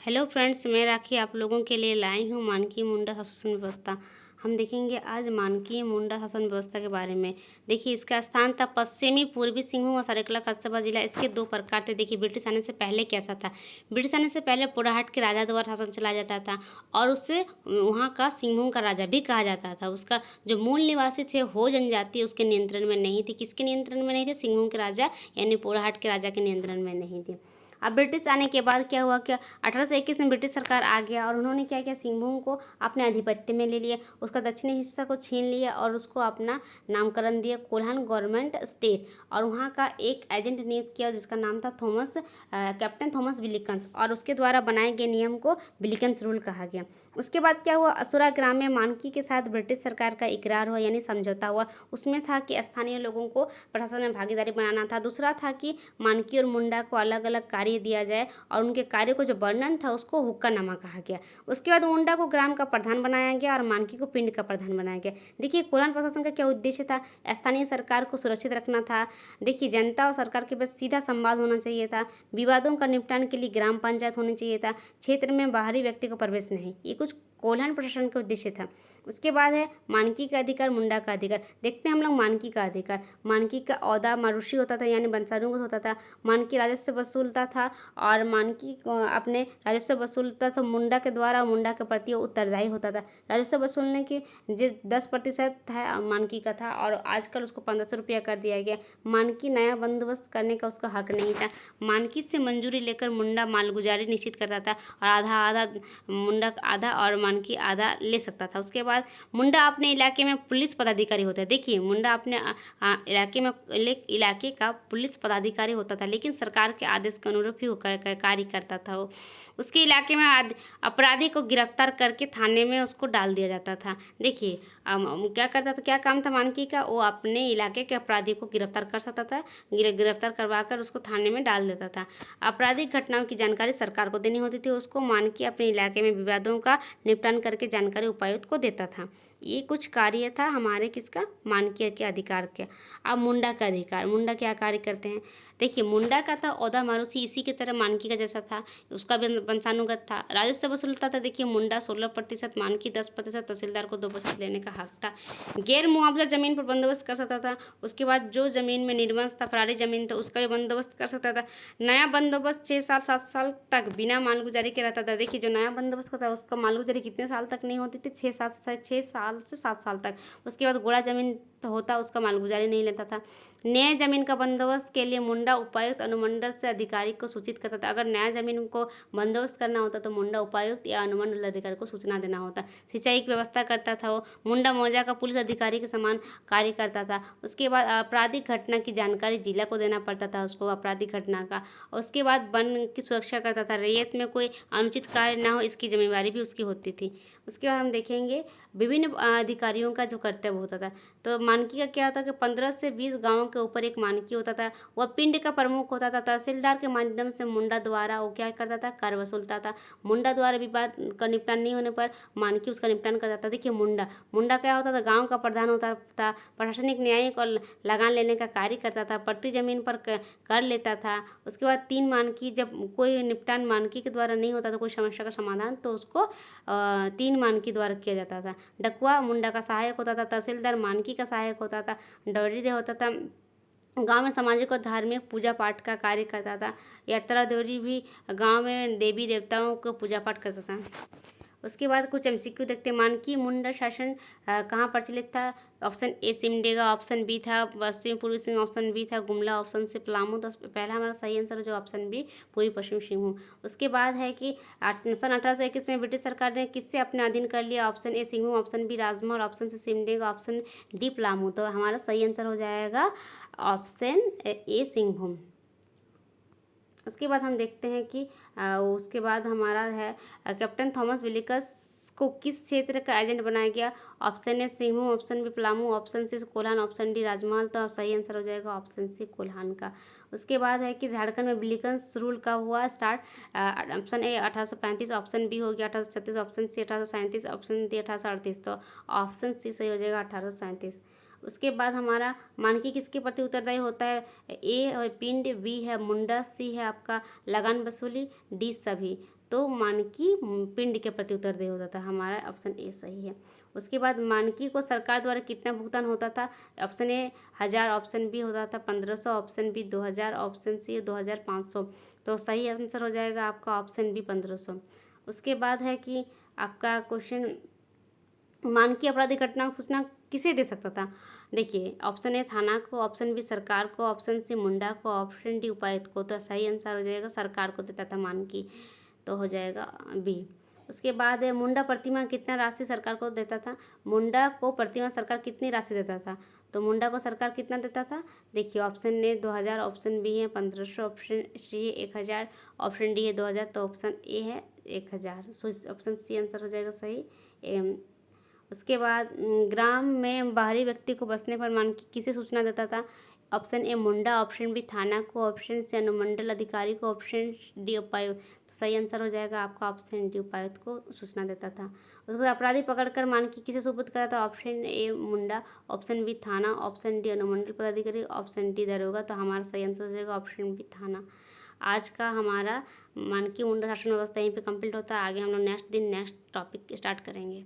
Hello friends, मैं राखी आप लोगों के लिए लाई हूँ मानकी मुंडा शासन व्यवस्था। हम देखेंगे आज मानकी मुंडा शासन व्यवस्था के बारे में। देखिए, इसका स्थान था पश्चिमी पूर्वी सिंहभूम और सरायकेला खरसावां जिला। इसके दो प्रकार थे। देखिए, ब्रिटिश आने से पहले कैसा था। ब्रिटिश आने से पहले पुराहाट के राजा द्वारा शासन चलाया जाता था और उससे वहाँ का सिंहभूम का राजा भी कहा जाता था। उसका जो मूल निवासी थे हो जनजाति उसके नियंत्रण में नहीं थी। किसके नियंत्रण में नहीं थे? सिंहभूम के राजा यानी पुराहाट के राजा के नियंत्रण में नहीं थी। अब ब्रिटिश आने के बाद क्या हुआ, क्या 1821 में ब्रिटिश सरकार आ गया और उन्होंने क्या किया, सिंहभूम को अपने आधिपत्य में ले लिया। उसका दक्षिणी हिस्सा को छीन लिया और उसको अपना नामकरण दिया कोल्हान गवर्नमेंट स्टेट। और वहाँ का एक एजेंट नियुक्त किया जिसका नाम था कैप्टन थॉमस विलिकन्स, और उसके द्वारा बनाए गए नियम को विलिकन्स रूल कहा गया। उसके बाद क्या हुआ, असुरा ग्राम में मानकी के साथ ब्रिटिश सरकार का इकरार हुआ यानी समझौता हुआ। उसमें था कि स्थानीय लोगों को प्रशासन में भागीदारी बनाना था। दूसरा था कि मानकी और मुंडा को अलग अलग कार्य दिया जाए और उनके कार्य को जो वर्णन था उसको हुक्कानामा कहा गया। उसके बाद मुंडा को ग्राम का प्रधान बनाया गया और मानकी को पिंड का प्रधान बनाया गया। देखिए, कोल्हान प्रशासन का क्या उद्देश्य था, स्थानीय सरकार को सुरक्षित रखना था। देखिए, जनता और सरकार के बीच सीधा संवाद होना चाहिए था। विवादों का निपटान के लिए ग्राम पंचायत होनी चाहिए था। क्षेत्र में बाहरी व्यक्ति को प्रवेश नहीं। ये कुछ कोल्हान प्रशासन का उद्देश्य था। उसके बाद है मानकी का अधिकार, मुंडा का अधिकार। देखते हैं हम लोग मानकी का अधिकार। मानकी का ओहदा मारुषि होता था यानी वंशानुगत होता था। मानकी राजस्व वसूलता था और मानकी अपने राजस्व वसूलता था मुंडा के द्वारा, मुंडा के प्रति उत्तरदायी होता था। राजस्व वसूलने की जिस 10% है मानकी का था और आजकल उसको 1500 रुपया कर दिया गया। मानकी नया बंदोबस्त करने का उसका हक नहीं था। मानकी से मंजूरी लेकर मुंडा मालगुजारी निश्चित करता था और आधा आधा मुंडा आधा और मानकी आधा ले सकता था। उसके बाद मुंडा अपने इलाके में पुलिस पदाधिकारी होता है। देखिए, मुंडा अपने इलाके का पुलिस पदाधिकारी होता था, लेकिन सरकार के आदेश के अनुरूप ही वो कार्य करता था। वो उसके इलाके में अपराधी को गिरफ्तार करके थाने में उसको डाल दिया जाता था। देखिए, क्या करता था, क्या काम था मानकी का, वो अपने इलाके के अपराधी को गिरफ्तार कर सकता था। गिरफ्तार करवा कर उसको थाने में डाल देता था। आपराधिक घटनाओं की जानकारी सरकार को देनी होती थी। उसको मानकी अपने इलाके में विवादों का निपटान करके जानकारी उपायुक्त को देता था। ये कुछ कार्य था हमारे किसका, मानकी के अधिकार के। अब मुंडा का अधिकार, मुंडा क्या कार्य करते हैं। देखिए, मुंडा का था ओहदा मारुषि, इसी की तरह मानकी का जैसा था। उसका भी वंशानुगत था। राजस्व वसूलता था। देखिए, मुंडा 16%, मानकी 10%, तहसीलदार को 2% लेने का हक था। गैर मुआवजा जमीन पर बंदोबस्त कर सकता था। उसके बाद जो जमीन में निर्वंश था, फरारी जमीन था, उसका भी बंदोबस्त कर सकता था। नया बंदोबस्त 6 साल 7 साल तक बिना मालगुजारी के रहता था। देखिए, जो नया बंदोबस्त था उसका मालगुजारी कितने साल तक नहीं होती थी, 6 साल से 7 साल तक। उसके बाद गोड़ा जमीन तो होता, उसका मालगुजारी नहीं लेता था। नए जमीन का बंदोबस्त के लिए मुंडा उपायुक्त अनुमंडल से अधिकारी को सूचित करता था। अगर नया जमीन को बंदोबस्त करना होता तो मुंडा उपायुक्त या अनुमंडल अधिकारी को सूचना देना होता। सिंचाई की व्यवस्था करता था वो। मुंडा मौजा का पुलिस अधिकारी के समान कार्य करता था। उसके बाद आपराधिक घटना की जानकारी जिला को देना पड़ता था उसको, आपराधिक घटना का। उसके बाद वन की सुरक्षा करता था। रैयत में कोई अनुचित कार्य ना हो, इसकी जिम्मेवारी भी उसकी होती थी। उसके बाद हम देखेंगे विभिन्न अधिकारियों का जो कर्तव्य होता था। तो मानकी का क्या होता कि 15 से 20 गाँव के ऊपर एक मानकी होता था। वह पिंड का प्रमुख होता था। तहसीलदार के माध्यम से मुंडा द्वारा वो क्या करता था, कर वसूलता था। मुंडा द्वारा विवाद का निपटान नहीं होने पर मानकी उसका निपटान करता था। देखिए, मुंडा मुंडा क्या होता था, गाँव का प्रधान होता था। प्रशासनिक न्यायिक और लगान लेने का कार्य करता था। प्रति जमीन पर कर लेता था। उसके बाद 3 मानकी, जब कोई निपटान मानकी के द्वारा नहीं होता था, कोई समस्या का समाधान, तो उसको 3 मानकी द्वारा किया जाता था। डकुआ मुंडा का सहायक होता था। तहसीलदार मानकी का सहायक होता था। डौरी दे होता था, गांव में सामाजिक और धार्मिक पूजा पाठ का कार्य करता था। यात्रा देवरी भी गांव में देवी देवताओं को पूजा पाठ करता था। उसके बाद कुछ एमसीक्यू देखते हैं। मानकी मुंडा शासन कहाँ प्रचलित था। Option A Simdega, option B था पश्चिम पूर्वी सिंह, ऑप्शन बी था गुमला, ऑप्शन सी पलामू। तो पहला हमारा सही आंसर है जो ऑप्शन बी, पूर्वी पश्चिम सिंहभूम। उसके बाद है कि सन 1821 में ब्रिटिश सरकार ने किससे अपने अधीन कर लिया। Option A Singhbhum, option B Rajmahal, option C Simdega, option D Palamu. तो हमारा सही आंसर हो जाएगा ऑप्शन ए सिंहभूम। उसके बाद हम देखते हैं कि उसके बाद हमारा है कैप्टन थॉमस विलिकस को किस क्षेत्र का एजेंट बनाया गया। Option A Singhbhum, option B Palamu, option C Kolhan, option D Rajmahal. तो सही आंसर हो जाएगा ऑप्शन सी कोल्हान का। उसके बाद है कि झारखंड में विलिकन्स रूल का हुआ start. Option A 1835, option B हो गया 1836, ऑप्शन सी 1837, ऑप्शन डी 1838। तो ऑप्शन सी सही हो जाएगा 1837। उसके बाद हमारा मानकी किसके प्रति उत्तरदायी होता है? ए है पिंड, बी है मुंडा, सी है आपका लगान वसूली, डी सभी। तो मानकी पिंड के प्रति उत्तरदायी होता था, हमारा ऑप्शन ए सही है। उसके बाद मानकी को सरकार द्वारा कितना भुगतान होता था? ऑप्शन ए 1000, ऑप्शन बी होता था 1500, ऑप्शन बी 2000, ऑप्शन सी 2500। तो सही आंसर हो जाएगा आपका ऑप्शन बी 1500। उसके बाद है कि आपका क्वेश्चन, मानकीय आपराधिक घटना की सूचना किसे दे सकता था? देखिए, ऑप्शन ए थाना को, ऑप्शन बी सरकार को, ऑप्शन सी मुंडा को, ऑप्शन डी उपायुक्त को। तो सही आंसर हो जाएगा सरकार को देता था मानकी, तो हो जाएगा बी। उसके बाद है मुंडा प्रतिमा कितना राशि सरकार को देता था? मुंडा को प्रतिमा सरकार कितनी राशि देता था? तो मुंडा को सरकार कितना देता था? देखिए, ऑप्शन ए 2000, ऑप्शन बी है 1500, ऑप्शन सी है 1000, ऑप्शन डी है 2000। तो ऑप्शन ए है 1000। सो ऑप्शन सी आंसर हो जाएगा सही। उसके बाद ग्राम में बाहरी व्यक्ति को बसने पर मानकी किसे सूचना देता था? Option A Munda, option B थाना को, ऑप्शन सी अनुमंडल अधिकारी को, ऑप्शन डी उपायुक्त। तो सही आंसर हो जाएगा आपका ऑप्शन डी उपायुक्त को सूचना देता था। उसके बाद अपराधी पकड़कर मानकी किसे सुपुर्द करा था? Option A Munda, option B थाना, ऑप्शन डी अनुमंडल पदाधिकारी, ऑप्शन डी दरोगा। तो हमारा सही आंसर हो जाएगा ऑप्शन बी थाना। आज का हमारा मानकी मुंडा शासन व्यवस्था यहीं पे कंप्लीट होता है। आगे हम लोग नेक्स्ट दिन नेक्स्ट टॉपिक स्टार्ट करेंगे।